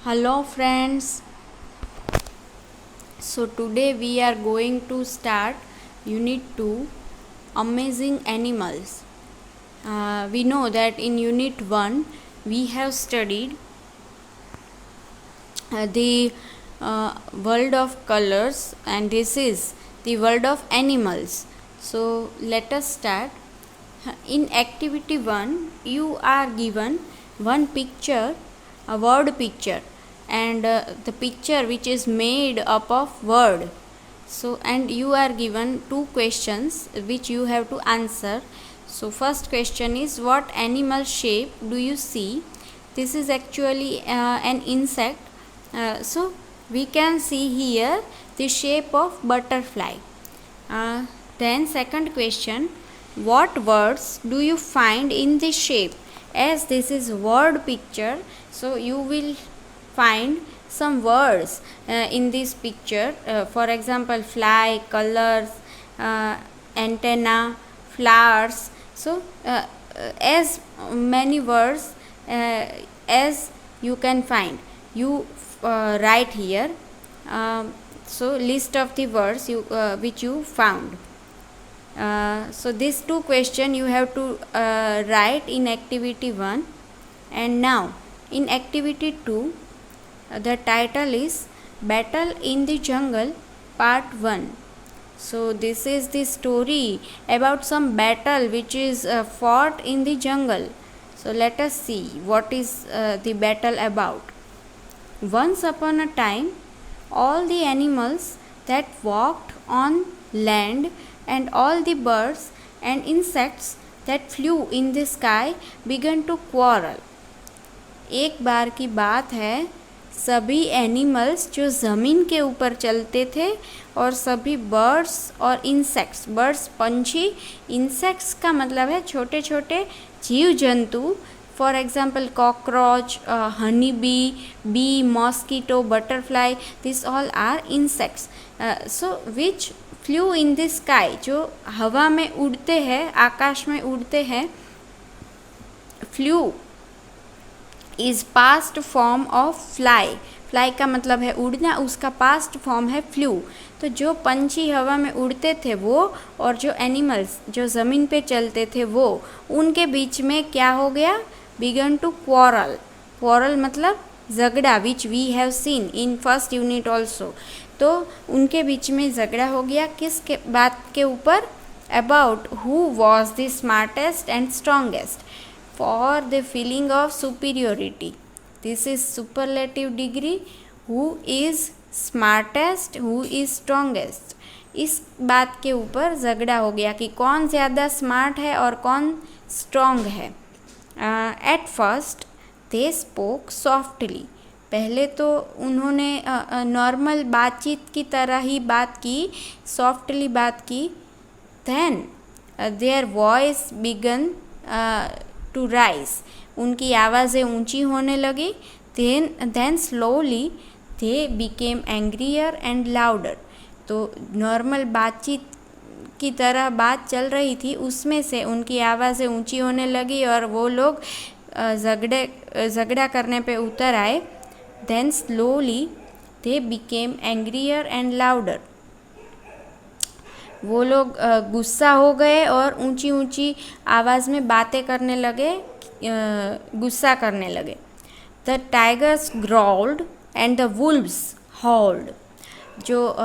Hello friends. So today we are going to start Unit 2 Amazing Animals. We know that in Unit 1 we have studied the world of colors, and this is the world of animals. So let us start. In activity 1 you are given one picture, a word picture, and the picture which is made up of word. So and you are given two questions which you have to answer. So first question is, what animal shape do you see? This is actually an insect. So we can see here the shape of butterfly. Then second question, what words do you find in this shape? As this is word picture, so you will find some words in this picture. For example, fly, colors, antenna, flowers. So as many words as you can find, you write here. So list of the words which you found. So these two questions you have to write in activity 1. And now in activity 2, the title is Battle in the Jungle Part 1. So this is the story about some battle which is fought in the jungle. So let us see what is the battle about. Once upon a time, all the animals that walked on land and all the birds and insects that flew in the sky began to quarrel. एक बार की बात है, सभी animals जो ज़मीन के ऊपर चलते थे और सभी बर्ड्स और इंसेक्ट्स, बर्ड्स पंछी, इंसेक्ट्स का मतलब है छोटे छोटे जीव जंतु. For example, cockroach, honeybee, bee, mosquito, butterfly, these all are insects. So which flew in the sky, जो हवा में उड़ते हैं, आकाश में उड़ते हैं. Flew is past form of fly. Fly का मतलब है उड़ना, उसका पास्ट फॉर्म है फ्लू. तो जो पंछी हवा में उड़ते थे वो और जो एनिमल्स जो ज़मीन पे चलते थे वो, उनके बीच में क्या हो गया? Begin to quarrel. क्वारल मतलब झगड़ा, which we have seen in first unit also. तो उनके बीच में झगड़ा हो गया. किस के बात के ऊपर? About who was the smartest and strongest. For the feeling of superiority. This is superlative degree. Who is smartest, who is strongest. इस बात के ऊपर झगड़ा हो गया कि कौन ज़्यादा स्मार्ट है और कौन स्ट्रॉन्ग है. At first they spoke softly. पहले तो उन्होंने नॉर्मल बातचीत की तरह ही बात की, सॉफ्टली बात की. Then their voice began to rise. उनकी आवाज़ें ऊंची होने लगी. Then slowly they became angrier and louder. तो नॉर्मल बातचीत की तरह बात चल रही थी, उसमें से उनकी आवाज़ें ऊंची होने लगी और वो लोग झगड़ा करने पे उतर आए. Then slowly they became angrier and louder. वो लोग गुस्सा हो गए और ऊंची ऊंची आवाज़ में बातें करने लगे, गुस्सा करने लगे. The tigers growled and the wolves howled. जो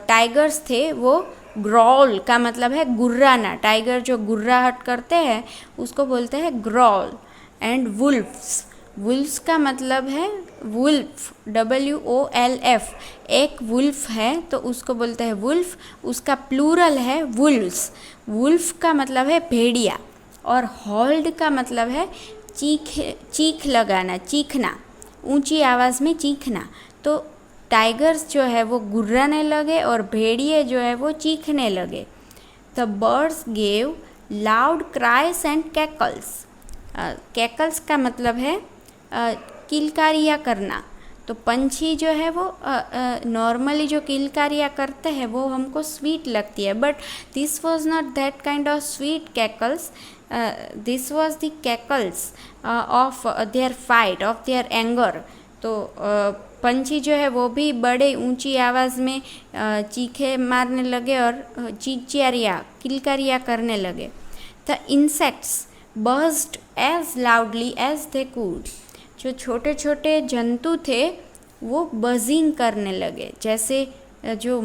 टाइगर्स थे वो ग्रॉल का मतलब है गुर्राना. टाइगर जो गुर्राहट करते हैं उसको बोलते हैं ग्रॉल. एंड वुल्फ्स, वुल्फ्स का मतलब है वुल्फ, WOLF. एक वुल्फ है तो उसको बोलते हैं वुल्फ. उसका प्लूरल है वुल्व्स. वुल्फ का मतलब है भेड़िया. और हॉल्ड का मतलब है चीख लगाना, चीखना, ऊंची आवाज़ में चीखना. तो टाइगर्स जो है वो गुर्राने लगे और भेड़िए जो है वो चीखने लगे. The birds gave loud cries and cackles. Cackles का मतलब है किलकारियाँ करना. तो पंछी जो है वो नॉर्मली जो किलकारियाँ करते हैं वो हमको स्वीट लगती है, but this was not that kind of sweet cackles. This was the cackles of their fight, of their anger. तो पंछी जो है वो भी बड़े ऊंची आवाज़ में चीखे मारने लगे और चिचियारियाँ किलकारियाँ करने लगे। The insects burst as loudly as they could. जो छोटे छोटे जंतु थे वो बजिंग करने लगे, जैसे जो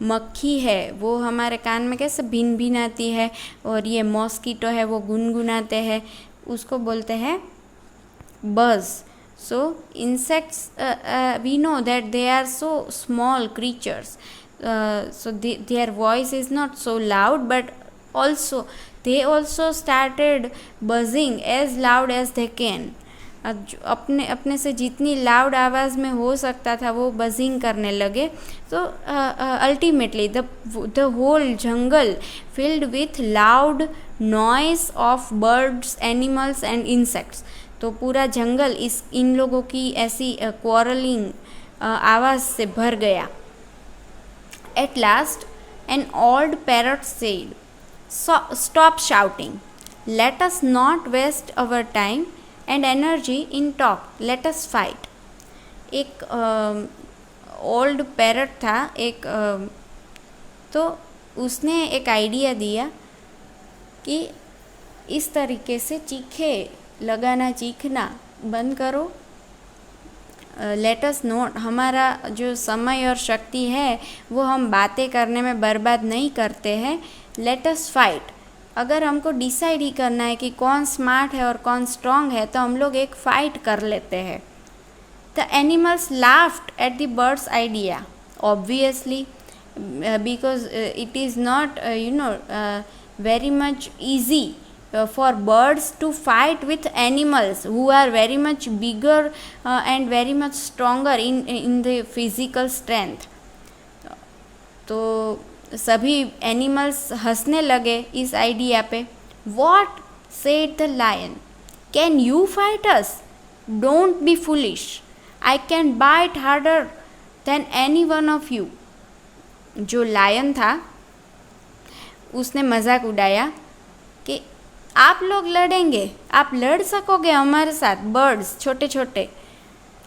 मक्खी है वो हमारे कान में कैसे भिन भिन आती है, और ये मॉस्किटो है वो गुनगुनाते हैं, उसको बोलते हैं बज। So insects, we know that they are so small creatures, so their voice is not so loud, but they also started buzzing as loud as they can. अपने से जितनी लाउड आवाज़ में हो सकता था वो बजिंग करने लगे। तो ultimately the whole jungle filled with loud noise of birds, animals and insects. तो पूरा जंगल इन लोगों की ऐसी क्वारलिंग आवाज़ से भर गया। At last an old parrot said, stop shouting, let us not waste our time and energy in talk, let us fight. एक ओल्ड पैरट था तो उसने एक आइडिया दिया कि इस तरीके से चीखना बंद करो, लेट अस नॉट, हमारा जो समय और शक्ति है वो हम बातें करने में बर्बाद नहीं करते हैं, लेट अस फाइट। अगर हमको डिसाइड ही करना है कि कौन स्मार्ट है और कौन स्ट्रांग है तो हम लोग एक फ़ाइट कर लेते हैं। The animals laughed at the birds idea, obviously, because it is not very much easy for birds to fight with animals who are very much bigger and very much stronger in the physical strength. तो सभी animals हंसने लगे इस idea पे। What said the lion? Can you fight us? Don't be foolish. I can bite harder than any one of you. जो lion था उसने मजाक उड़ाया कि आप लोग लड़ेंगे, आप लड़ सकोगे हमारे साथ, बर्ड्स छोटे छोटे।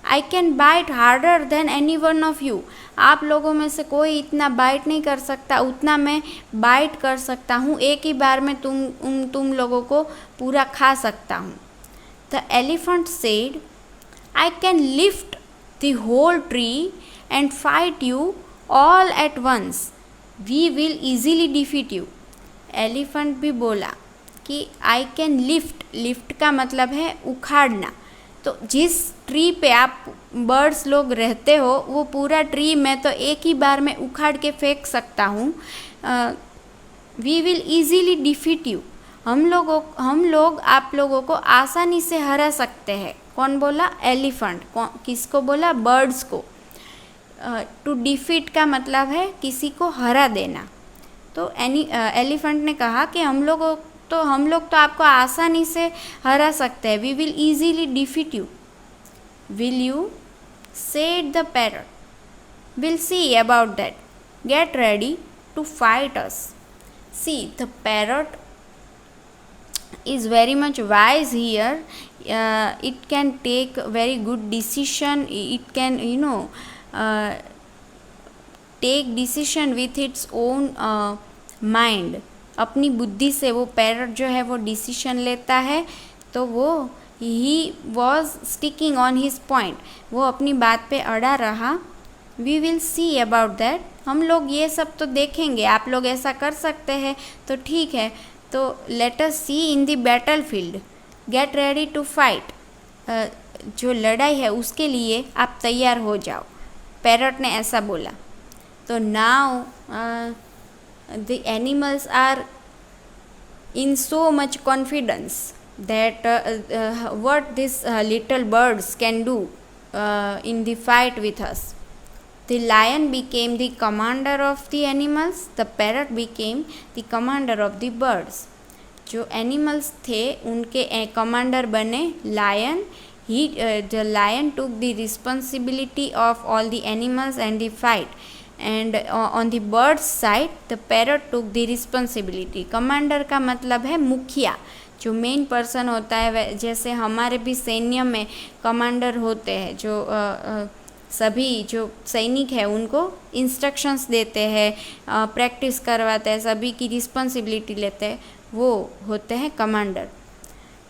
I can bite harder than any one of you, आप लोगों में से कोई इतना बाइट नहीं कर सकता, उतना मैं बाइट कर सकता हूँ, एक ही बार में तुम लोगों को पूरा खा सकता हूँ। The elephant said, I can lift the whole tree and fight you all at once, we will easily defeat you. Elephant भी बोला कि आई कैन लिफ्ट का मतलब है उखाड़ना। तो जिस ट्री पे आप बर्ड्स लोग रहते हो वो पूरा ट्री मैं तो एक ही बार में उखाड़ के फेंक सकता हूँ। We will easily defeat you, हम लोग आप लोगों को आसानी से हरा सकते हैं। कौन बोला? एलिफेंट। किसको बोला? बर्ड्स को। टू डिफीट का मतलब है किसी को हरा देना। तो एलिफेंट ने कहा कि हम लोग तो आपको आसानी से हरा सकते हैं। We will easily defeat you. Will you? Said the parrot, we'll see about that, get ready to fight us. See, the parrot is very much wise here. It can take very good decision. It can take decision with its own mind. अपनी बुद्धि से वो parrot जो है वो decision लेता है। तो वो he was sticking on his point, वो अपनी बात पे अड़ा रहा। We will see about that, हम लोग ये सब तो देखेंगे, आप लोग ऐसा कर सकते हैं तो ठीक है। तो let us see in the battle field, get ready to fight, जो लड़ाई है उसके लिए आप तैयार हो जाओ। पैरट ने ऐसा बोला। तो now the animals are in so much confidence that what these little birds can do in the fight with us. The lion became the commander of the animals, the parrot became the commander of the birds. जो animals थे उनके commander बने lion. The lion took the responsibility of all the animals and the fight, and on the birds side the parrot took the responsibility. Commander का मतलब है मुखिया, जो main person होता है, जैसे हमारे भी सैन्य में कमांडर होते हैं, जो सभी जो सैनिक है उनको इंस्ट्रक्शंस देते हैं, प्रैक्टिस करवाते हैं, सभी की रिस्पॉन्सिबिलिटी लेते हैं, वो होते हैं commander.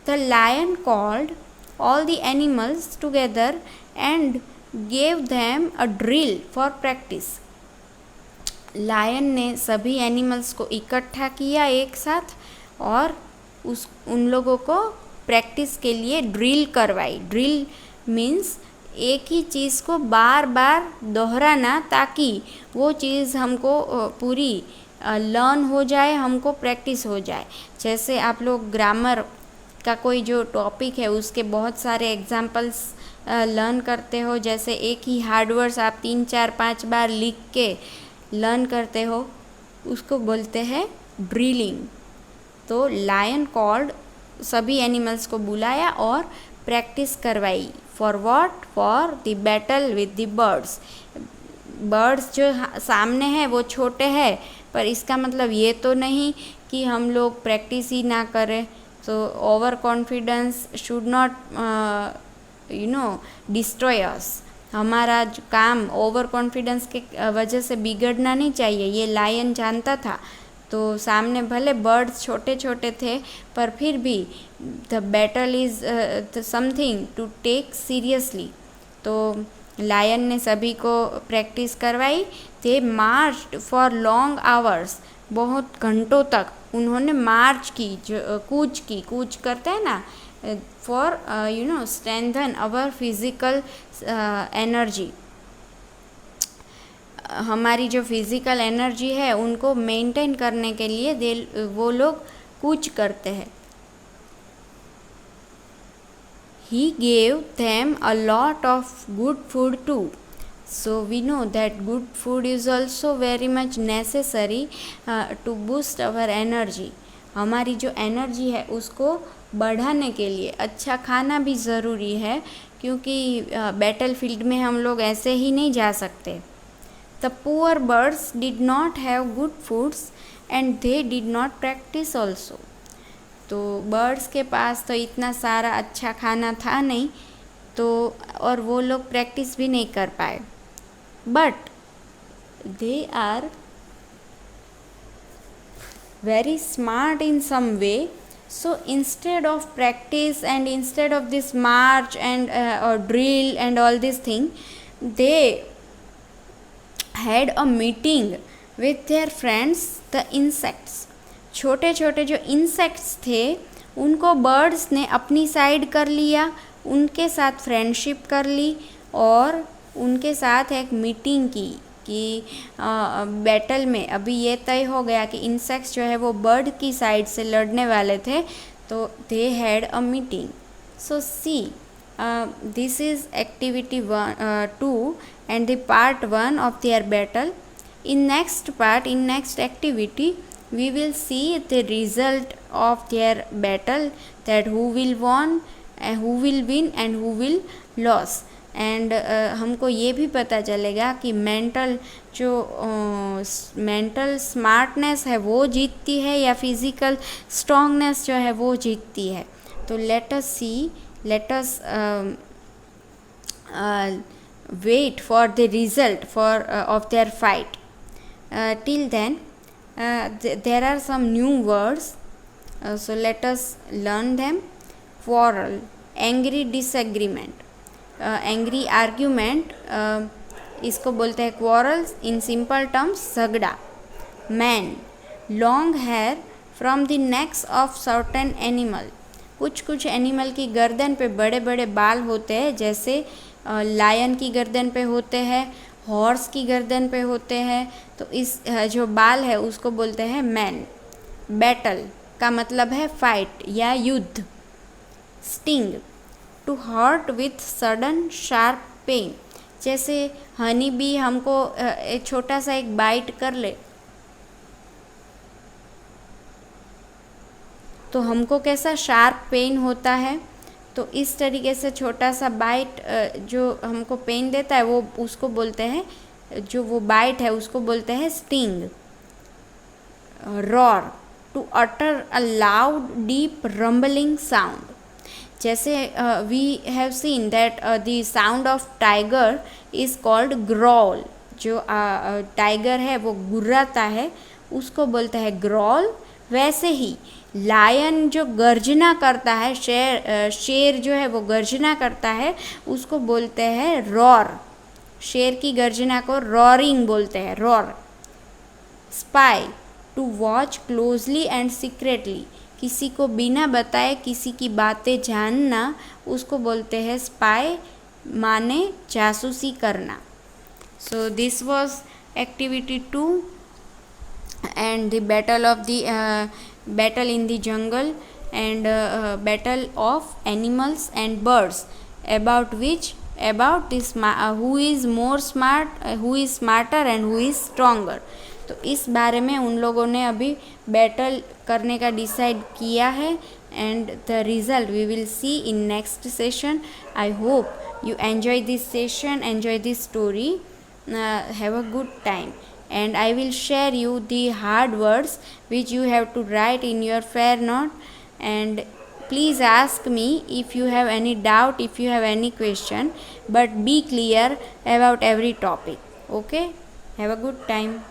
The lion called all the animals together and gave them a drill for practice. Lion ने सभी एनिमल्स को इकट्ठा किया एक साथ और उन लोगों को प्रैक्टिस के लिए ड्रिल करवाई। ड्रिल मीन्स एक ही चीज़ को बार बार दोहराना, ताकि वो चीज़ हमको पूरी लर्न हो जाए, हमको प्रैक्टिस हो जाए। जैसे आप लोग ग्रामर का कोई जो टॉपिक है उसके बहुत सारे एग्जाम्पल्स लर्न करते हो, जैसे एक ही हार्ड वर्ड्स आप 3 4 5 बार लिख के लर्न करते हो, उसको बोलते हैं ड्रिलिंग। तो लायन कॉल्ड सभी एनिमल्स को बुलाया और प्रैक्टिस करवाई। For what? For the battle with the birds. Birds जो सामने है वो छोटे हैं, पर इसका मतलब ये तो नहीं कि हम लोग प्रैक्टिस ही ना करें। तो over confidence should not destroy us. हमारा जो काम ओवर कॉन्फिडेंस के वजह से बिगड़ना नहीं चाहिए, ये लायन जानता था। तो सामने भले बर्ड्स छोटे छोटे थे, पर फिर भी the battle is something to take seriously. तो लायन ने सभी को प्रैक्टिस करवाई। They marched for long hours. बहुत घंटों तक उन्होंने मार्च की, जो कूच करते हैं ना, for strengthen our physical energy. हमारी जो फिज़िकल एनर्जी है उनको मेंटेन करने के लिए वो लोग कूच करते हैं। He gave them a lot of good food too. So we know that good food is also very much necessary to boost our energy. हमारी जो एनर्जी है उसको बढ़ाने के लिए अच्छा खाना भी ज़रूरी है, क्योंकि बैटल फील्ड में हम लोग ऐसे ही नहीं जा सकते। The poor birds did not have good foods and they did not practice also. तो बर्ड्स के पास तो इतना सारा अच्छा खाना था नहीं, तो और वो लोग प्रैक्टिस भी नहीं कर पाए। But they are very smart in some way. So instead of practice and instead of this march and or drill and all this thing, they had a meeting with their friends the insects. छोटे छोटे जो insects थे उनको birds ने अपनी side कर लिया, उनके साथ फ्रेंडशिप कर ली और उनके साथ एक मीटिंग की कि बैटल में अभी ये तय हो गया कि इंसेक्ट्स जो है वो बर्ड की साइड से लड़ने वाले थे। तो they had a meeting. So see this is activity 2 and the part 1 of their battle. In next activity, we will see the result of their battle, that who will win and who will lose. And हमको ये भी पता चलेगा कि mental smartness है वो जीतती है या फिज़िकल स्ट्रॉन्गनेस जो है वो जीतती है। तो let us wait for the result of their fight. Till then, there are some new words, so let us learn them. Quarrel, angry disagreement, angry argument, इसको बोलते हैं quarrel. In simple terms, झगड़ा. Man, long hair from the necks of certain animal. कुछ animal की गर्दन पे बड़े बड़े बाल होते हैं, जैसे लायन की गर्दन पे होते हैं, हॉर्स की गर्दन पे होते हैं। तो इस जो बाल है उसको बोलते हैं मैन। बैटल का मतलब है फाइट या युद्ध। Sting, to hurt with sudden sharp pain. जैसे हनी बी हमको एक छोटा सा एक बाइट कर ले तो हमको कैसा शार्प पेन होता है। तो इस तरीके से छोटा सा बाइट जो हमको पेन देता है वो उसको बोलते हैं, जो वो बाइट है उसको बोलते हैं sting. Roar, to utter a loud, deep rumbling sound. जैसे we have seen that the sound of tiger is called growl. जो टाइगर है वो गुर्राता है उसको बोलते हैं ग्रॉल. वैसे ही लायन जो गर्जना करता है, शेर जो है वो गर्जना करता है उसको बोलते हैं रॉर. शेर की गर्जना को रॉरिंग बोलते हैं, roar. Spy, to watch closely and secretly. किसी को बिना बताए किसी की बातें जानना उसको बोलते हैं स्पाई, माने जासूसी करना. So this was activity 2 and the battle in the jungle and battle of animals and birds, about this who is more smart, who is smarter and who is stronger. तो इस बारे में उन लोगों ने अभी बैटल करने का डिसाइड किया है and the result we will see in next session. I hope you enjoy this session, enjoy this story, have a good time. And I will share you the hard words which you have to write in your fair note. And please ask me if you have any doubt, if you have any question, but be clear about every topic. Okay, have a good time.